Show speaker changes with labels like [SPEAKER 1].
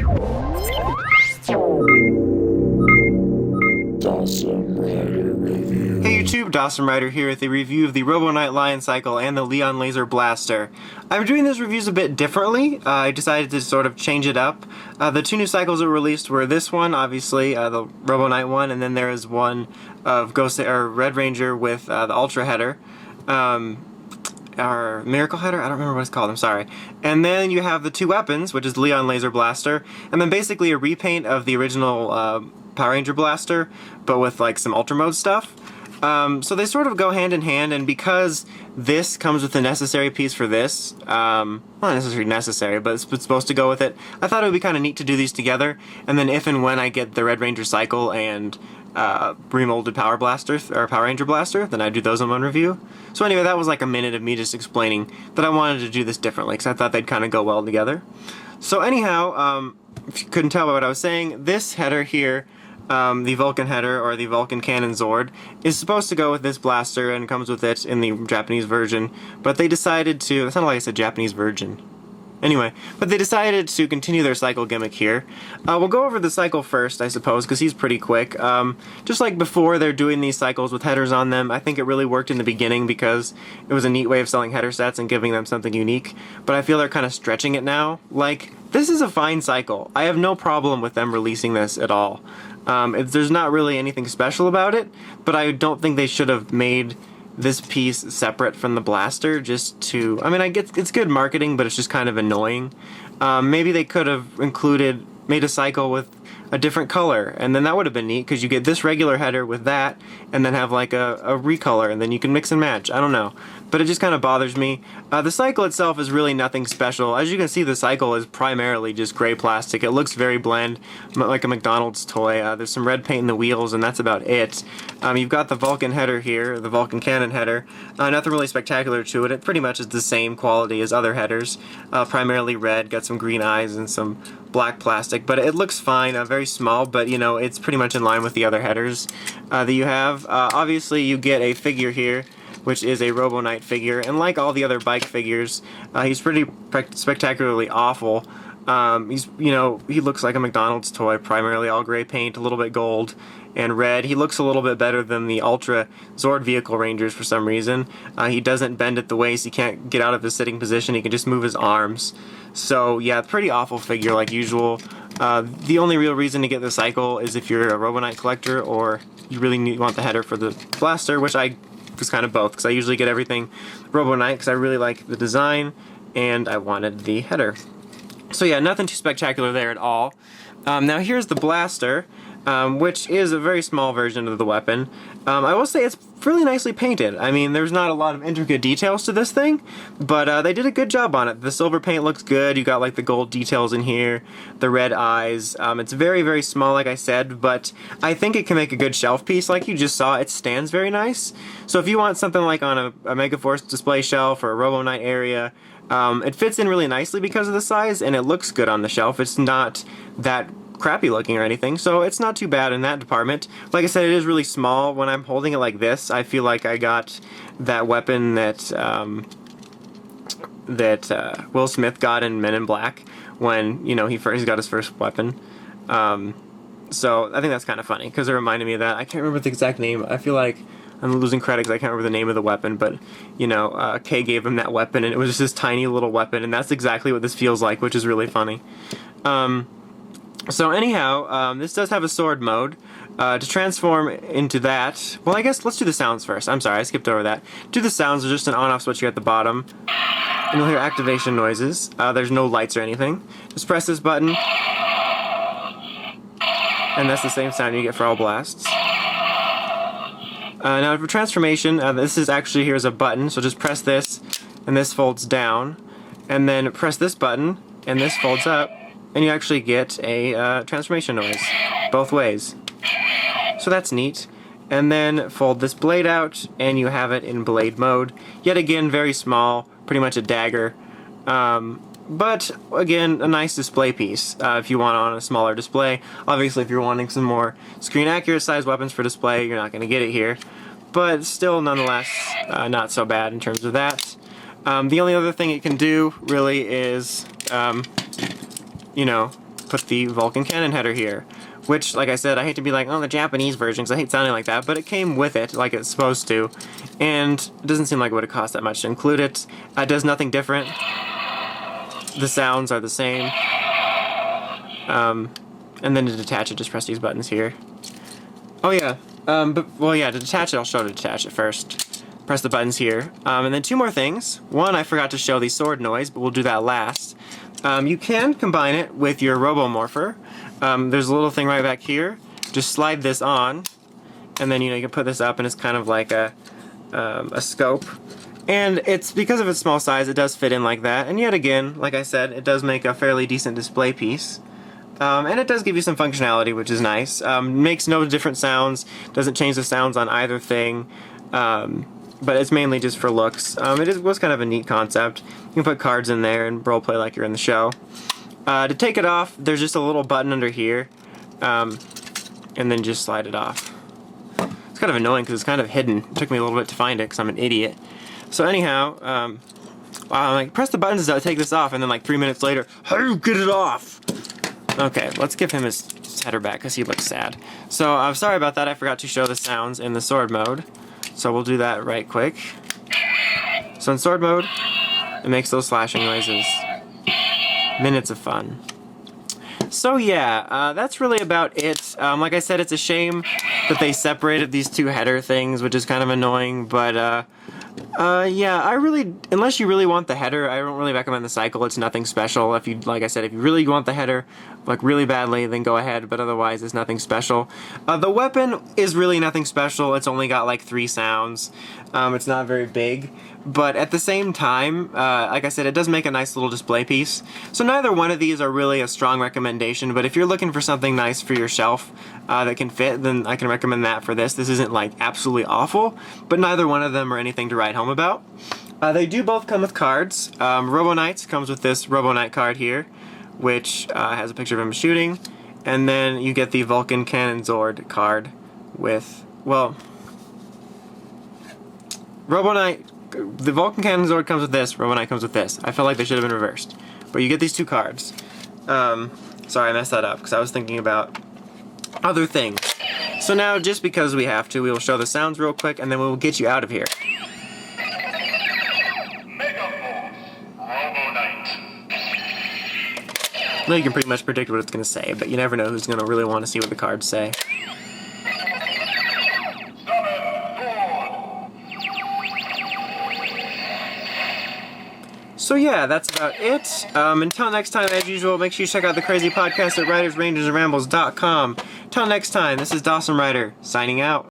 [SPEAKER 1] Hey YouTube, Dawson Rider here with a review of the Robo Knight Lion Cycle and the Leon Laser Blaster. I'm doing these reviews a bit differently. I decided to sort of change it up. The two new cycles that were released were this one, obviously, the Robo Knight one, and then there is one of Red Ranger with the Ultra Header. Or Miracle Header? I don't remember what it's called, I'm sorry. And then you have the two weapons, which is the Leon Laser Blaster, and then basically a repaint of the original Power Ranger Blaster, but with like some Ultra Mode stuff. So they sort of go hand in hand, and because this comes with a necessary piece for this, not necessarily necessary, but it's supposed to go with it, I thought it would be kind of neat to do these together, and then if and when I get the Red Ranger Cycle and remolded Power Ranger Blaster, then I'd do those in one review. So anyway, that was like a minute of me just explaining that I wanted to do this differently, because I thought they'd kind of go well together. So anyhow, if you couldn't tell by what I was saying, this header here, the Vulcan Header, or the Vulcan Cannon Zord, is supposed to go with this blaster and comes with it in the Japanese version, but they decided to, that sounded like I said Japanese version. Anyway, but they decided to continue their cycle gimmick here. We'll go over the cycle first, I suppose, because he's pretty quick. Just like before, they're doing these cycles with headers on them. I think it really worked in the beginning because it was a neat way of selling header sets and giving them something unique, but I feel they're kind of stretching it now. Like, this is a fine cycle. I have no problem with them releasing this at all. There's not really anything special about it, but I don't think they should have made this piece separate from the blaster just to, I mean, I get it's good marketing, but it's just kind of annoying. Maybe they could have made a cycle with a different color, and then that would have been neat, because you get this regular header with that, and then have like a recolor, and then you can mix and match. I don't know, but it just kind of bothers me. The cycle itself is really nothing special. As you can see, the cycle is primarily just gray plastic. It looks very bland, like a McDonald's toy. There's some red paint in the wheels, and that's about it. You've got the Vulcan Header here, the Vulcan Cannon Header. Nothing really spectacular to it. It pretty much is the same quality as other headers. Primarily red, got some green eyes and some black plastic, but it looks fine. Very small, but you know, it's pretty much in line with the other headers that you have. Obviously, you get a figure here, which is a Robo Knight figure, and like all the other bike figures, he's pretty spectacularly awful. He looks like a McDonald's toy, primarily all gray paint, a little bit gold and red. He looks a little bit better than the Ultra Zord Vehicle Rangers for some reason. He doesn't bend at the waist, he can't get out of his sitting position, he can just move his arms. So yeah, pretty awful figure like usual. The only real reason to get the cycle is if you're a Robo Knight collector, or you really want the header for the blaster, which I was kind of both, because I usually get everything Robo Knight because I really like the design and I wanted the header. So yeah, nothing too spectacular there at all. Now here's the blaster, which is a very small version of the weapon. I will say it's really nicely painted. I mean, there's not a lot of intricate details to this thing, but they did a good job on it. The silver paint looks good, you got like the gold details in here, the red eyes. It's very, very small, like I said, but I think it can make a good shelf piece. Like you just saw, it stands very nice. So if you want something like on a Megaforce display shelf or a Robo Knight area, it fits in really nicely because of the size, and it looks good on the shelf. It's not that crappy looking or anything, so it's not too bad in that department. Like I said, it is really small. When I'm holding it like this, I feel like I got that weapon that Will Smith got in Men in Black when, you know, he got his first weapon. So I think that's kind of funny because it reminded me of that. I can't remember the exact name. I feel like I'm losing credit because I can't remember the name of the weapon, but you know, Kay gave him that weapon, and it was just this tiny little weapon, and that's exactly what this feels like, which is really funny. So anyhow, this does have a sword mode. To transform into that, well, I guess let's do the sounds first. I'm sorry, I skipped over that. Do the sounds, there's just an on-off switch here at the bottom, and you'll hear activation noises. There's no lights or anything. Just press this button, and that's the same sound you get for all blasts. Now for transformation, this is actually, here's a button, so just press this, and this folds down, and then press this button, and this folds up, and you actually get a transformation noise, both ways. So that's neat. And then fold this blade out, and you have it in blade mode. Yet again, very small, pretty much a dagger. But again, a nice display piece if you want it on a smaller display. Obviously, if you're wanting some more screen accurate size weapons for display, you're not going to get it here. But still, nonetheless, not so bad in terms of that. The only other thing it can do, really, is, you know, put the Vulcan Cannon Header here. Which, like I said, I hate to be like, oh, the Japanese version, because I hate sounding like that, but it came with it, like it's supposed to. And it doesn't seem like it would have cost that much to include it. It does nothing different. The sounds are the same. And then to detach it, just press these buttons here. Oh yeah, to detach it, I'll show to detach it first. Press the buttons here. And then two more things. One, I forgot to show the sword noise, but we'll do that last. You can combine it with your Robo Morpher. There's a little thing right back here. Just slide this on, and then you can put this up, and it's kind of like a scope. And it's because of its small size, it does fit in like that. And yet again, like I said, it does make a fairly decent display piece. And it does give you some functionality, which is nice. Makes no different sounds, doesn't change the sounds on either thing, but it's mainly just for looks. It was kind of a neat concept. You can put cards in there and roleplay like you're in the show. To take it off, there's just a little button under here, and then just slide it off. It's kind of annoying because it's kind of hidden. It took me a little bit to find it because I'm an idiot. So anyhow, I'm like, press the buttons to take this off, and then like 3 minutes later, how do you get it off? Okay, let's give him his header back because he looks sad. So I'm sorry about that, I forgot to show the sounds in the sword mode. So we'll do that right quick. So in sword mode, it makes those slashing noises. Minutes of fun. So yeah, that's really about it. Like I said, it's a shame that they separated these two header things, which is kind of annoying, but yeah, unless you really want the header, I don't really recommend the cycle. It's nothing special. If you, like I said, if you really want the header, like really badly, then go ahead, but otherwise it's nothing special. The weapon is really nothing special. It's only got like 3 sounds. It's not very big, but at the same time, like I said, it does make a nice little display piece. So neither one of these are really a strong recommendation, but if you're looking for something nice for your shelf that can fit, then I can recommend that for this. This isn't like absolutely awful, but neither one of them are anything to write home about. They do both come with cards. Robo Knights comes with this Robo Knight card here, which has a picture of him shooting, and then you get the Vulcan Cannon Zord card with, well, Robo Knight, the Vulcan Cannon Zord comes with this, Robo Knight comes with this. I feel like they should have been reversed. But you get these 2 cards. Sorry, I messed that up because I was thinking about other things. So now, just because we have to, we will show the sounds real quick, and then we will get you out of here.
[SPEAKER 2] Megaforce, Robo Knight.
[SPEAKER 1] Well, you can pretty much predict what it's going to say, but you never know who's going to really want to see what the cards say. So yeah, that's about it. Until next time, as usual, make sure you check out the crazy podcast at writersrangersandrambles.com. Until next time, this is Dawson Ryder, signing out.